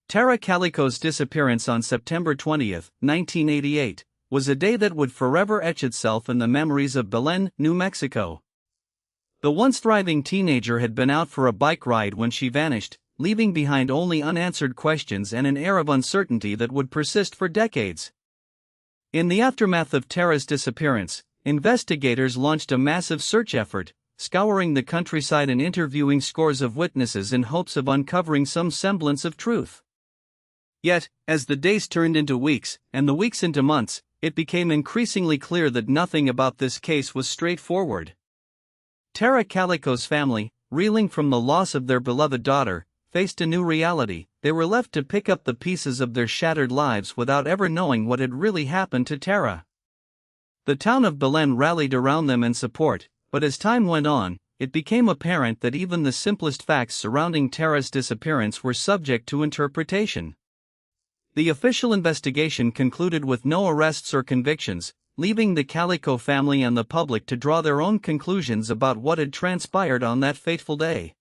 Tara Calico's disappearance on September 20, 1988, was a day that would forever etch itself in the memories of Belen, New Mexico. The once thriving teenager had been out for a bike ride when she vanished, leaving behind only unanswered questions and an air of uncertainty that would persist for decades. In the aftermath of Tara's disappearance, investigators launched a massive search effort, scouring the countryside and interviewing scores of witnesses in hopes of uncovering some semblance of truth. Yet, as the days turned into weeks, and the weeks into months, it became increasingly clear that nothing about this case was straightforward. Tara Calico's family, reeling from the loss of their beloved daughter, faced a new reality. They were left to pick up the pieces of their shattered lives without ever knowing what had really happened to Tara. The town of Belen rallied around them in support, but as time went on, it became apparent that even the simplest facts surrounding Tara's disappearance were subject to interpretation. The official investigation concluded with no arrests or convictions, leaving the Calico family and the public to draw their own conclusions about what had transpired on that fateful day.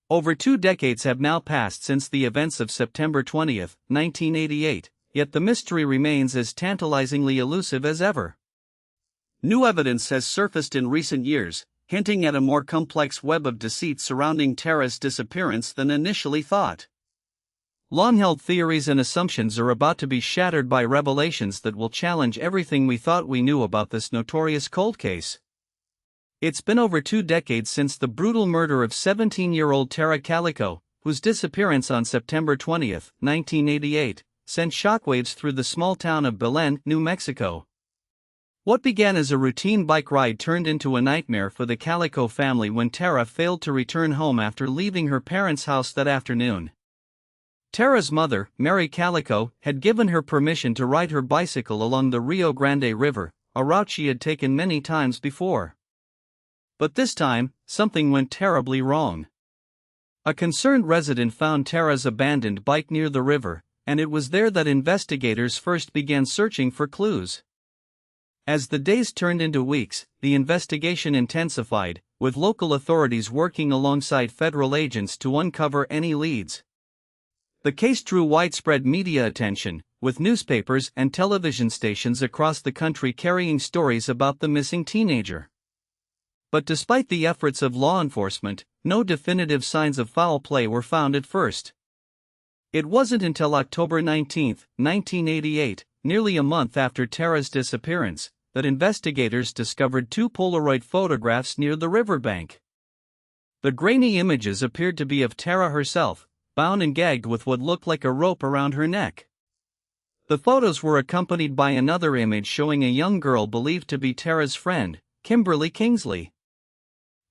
Over 2 decades have now passed since the events of September 20, 1988, yet the mystery remains as tantalizingly elusive as ever. New evidence has surfaced in recent years, hinting at a more complex web of deceit surrounding Tara's disappearance than initially thought. Long-held theories and assumptions are about to be shattered by revelations that will challenge everything we thought we knew about this notorious cold case. It's been over 2 decades since the brutal murder of 17-year-old Tara Calico, whose disappearance on September 20, 1988, sent shockwaves through the small town of Belen, New Mexico. What began as a routine bike ride turned into a nightmare for the Calico family when Tara failed to return home after leaving her parents' house that afternoon. Tara's mother, Mary Calico, had given her permission to ride her bicycle along the Rio Grande River, a route she had taken many times before. But this time, something went terribly wrong. A concerned resident found Tara's abandoned bike near the river, and it was there that investigators first began searching for clues. As the days turned into weeks, the investigation intensified, with local authorities working alongside federal agents to uncover any leads. The case drew widespread media attention, with newspapers and television stations across the country carrying stories about the missing teenager. But despite the efforts of law enforcement, no definitive signs of foul play were found at first. It wasn't until October 19, 1988, nearly a month after Tara's disappearance, that investigators discovered 2 Polaroid photographs near the riverbank. The grainy images appeared to be of Tara herself, bound and gagged with what looked like a rope around her neck. The photos were accompanied by another image showing a young girl believed to be Tara's friend, Kimberly Kingsley.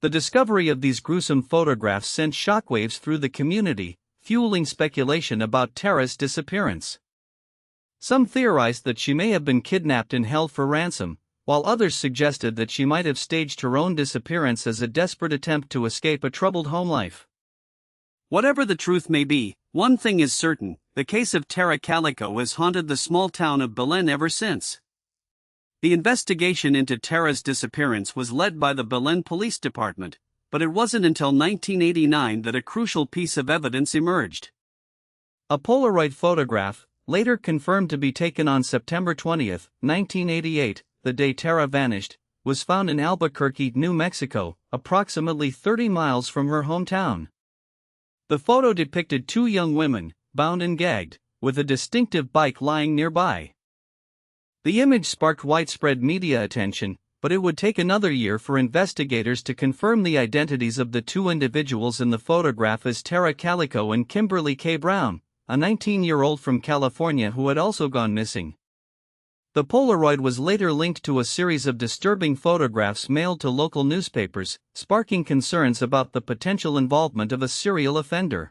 The discovery of these gruesome photographs sent shockwaves through the community, fueling speculation about Tara's disappearance. Some theorized that she may have been kidnapped and held for ransom, while others suggested that she might have staged her own disappearance as a desperate attempt to escape a troubled home life. Whatever the truth may be, one thing is certain: the case of Tara Calico has haunted the small town of Belen ever since. The investigation into Tara's disappearance was led by the Belen Police Department, but it wasn't until 1989 that a crucial piece of evidence emerged. A Polaroid photograph, later confirmed to be taken on September 20, 1988, the day Tara vanished, was found in Albuquerque, New Mexico, approximately 30 miles from her hometown. The photo depicted 2 young women, bound and gagged, with a distinctive bike lying nearby. The image sparked widespread media attention, but it would take another year for investigators to confirm the identities of the 2 individuals in the photograph as Tara Calico and Kimberly K. Brown, a 19-year-old from California who had also gone missing. The Polaroid was later linked to a series of disturbing photographs mailed to local newspapers, sparking concerns about the potential involvement of a serial offender.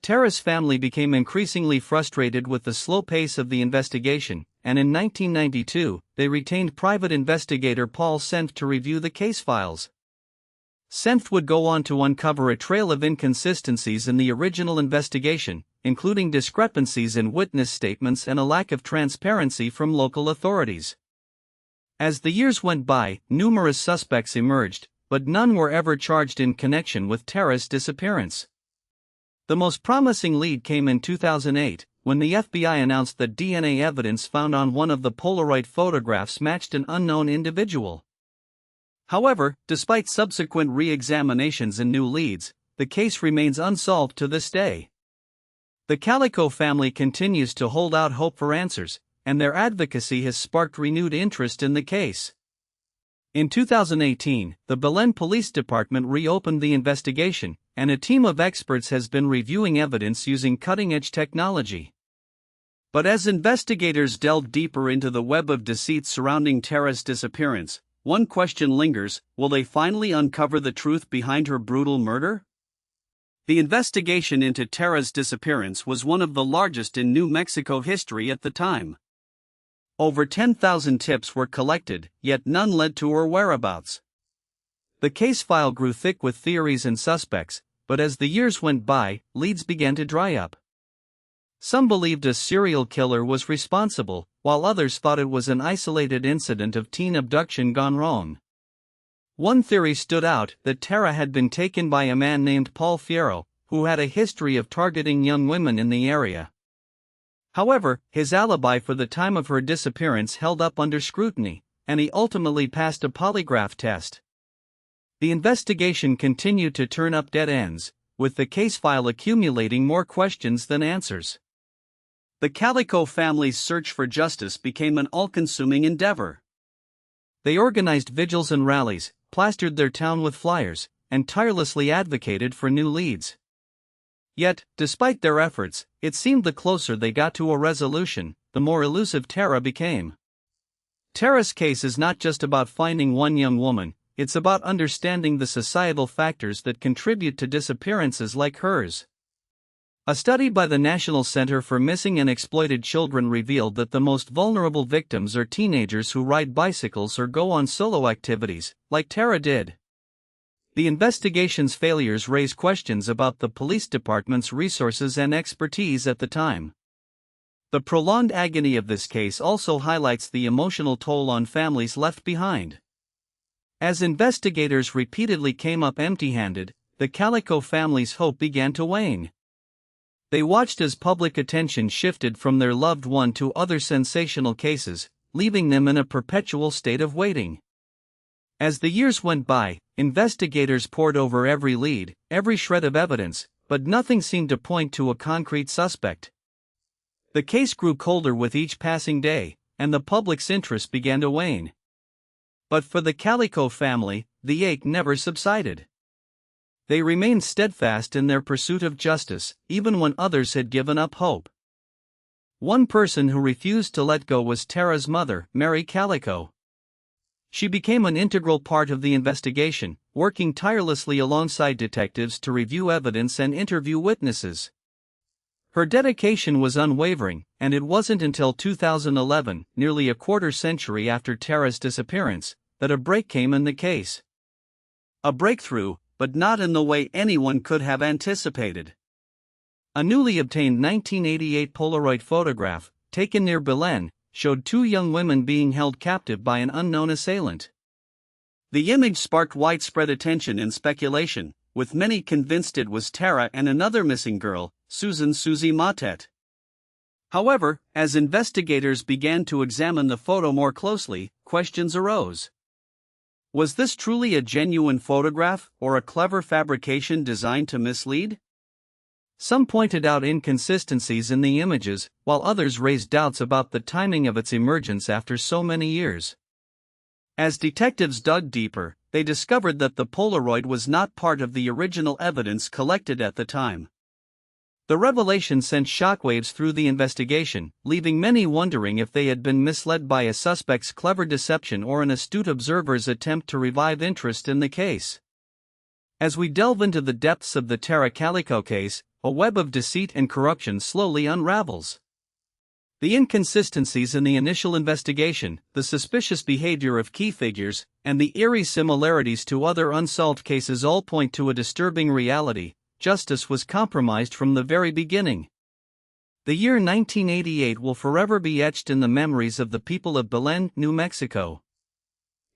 Tara's family became increasingly frustrated with the slow pace of the investigation, and in 1992, they retained private investigator Paul Senft to review the case files. Senft would go on to uncover a trail of inconsistencies in the original investigation, including discrepancies in witness statements and a lack of transparency from local authorities. As the years went by, numerous suspects emerged, but none were ever charged in connection with Tara's disappearance. The most promising lead came in 2008, when the FBI announced that DNA evidence found on one of the Polaroid photographs matched an unknown individual. However, despite subsequent re-examinations and new leads, the case remains unsolved to this day. The Calico family continues to hold out hope for answers, and their advocacy has sparked renewed interest in the case. In 2018, the Belen Police Department reopened the investigation, and a team of experts has been reviewing evidence using cutting-edge technology. But as investigators delve deeper into the web of deceit surrounding Tara's disappearance, one question lingers: will they finally uncover the truth behind her brutal murder? The investigation into Tara's disappearance was one of the largest in New Mexico history at the time. Over 10,000 tips were collected, yet none led to her whereabouts. The case file grew thick with theories and suspects, but as the years went by, leads began to dry up. Some believed a serial killer was responsible, while others thought it was an isolated incident of teen abduction gone wrong. One theory stood out, that Tara had been taken by a man named Paul Fierro, who had a history of targeting young women in the area. However, his alibi for the time of her disappearance held up under scrutiny, and he ultimately passed a polygraph test. The investigation continued to turn up dead ends, with the case file accumulating more questions than answers. The Calico family's search for justice became an all-consuming endeavor. They organized vigils and rallies, plastered their town with flyers, and tirelessly advocated for new leads. Yet, despite their efforts, it seemed the closer they got to a resolution, the more elusive Tara became. Tara's case is not just about finding one young woman, it's about understanding the societal factors that contribute to disappearances like hers. A study by the National Center for Missing and Exploited Children revealed that the most vulnerable victims are teenagers who ride bicycles or go on solo activities, like Tara did. The investigation's failures raise questions about the police department's resources and expertise at the time. The prolonged agony of this case also highlights the emotional toll on families left behind. As investigators repeatedly came up empty-handed, the Calico family's hope began to wane. They watched as public attention shifted from their loved one to other sensational cases, leaving them in a perpetual state of waiting. As the years went by, investigators pored over every lead, every shred of evidence, but nothing seemed to point to a concrete suspect. The case grew colder with each passing day, and the public's interest began to wane. But for the Calico family, the ache never subsided. They remained steadfast in their pursuit of justice, even when others had given up hope. One person who refused to let go was Tara's mother, Mary Calico. She became an integral part of the investigation, working tirelessly alongside detectives to review evidence and interview witnesses. Her dedication was unwavering, and it wasn't until 2011, nearly a quarter century after Tara's disappearance, that a break came in the case. A breakthrough, but not in the way anyone could have anticipated. A newly obtained 1988 Polaroid photograph, taken near Belen, showed two young women being held captive by an unknown assailant. The image sparked widespread attention and speculation, with many convinced it was Tara and another missing girl, Susie Matet. However, as investigators began to examine the photo more closely, questions arose. Was this truly a genuine photograph, or a clever fabrication designed to mislead? Some pointed out inconsistencies in the images, while others raised doubts about the timing of its emergence after so many years. As detectives dug deeper, they discovered that the Polaroid was not part of the original evidence collected at the time. The revelation sent shockwaves through the investigation, leaving many wondering if they had been misled by a suspect's clever deception or an astute observer's attempt to revive interest in the case. As we delve into the depths of the Tara Calico case, a web of deceit and corruption slowly unravels. The inconsistencies in the initial investigation, the suspicious behavior of key figures, and the eerie similarities to other unsolved cases all point to a disturbing reality: justice was compromised from the very beginning. The year 1988 will forever be etched in the memories of the people of Belen, New Mexico.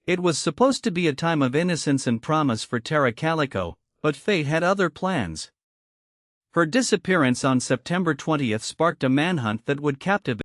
It was supposed to be a time of innocence and promise for Tara Calico, but fate had other plans. Her disappearance on September 20 sparked a manhunt that would captivate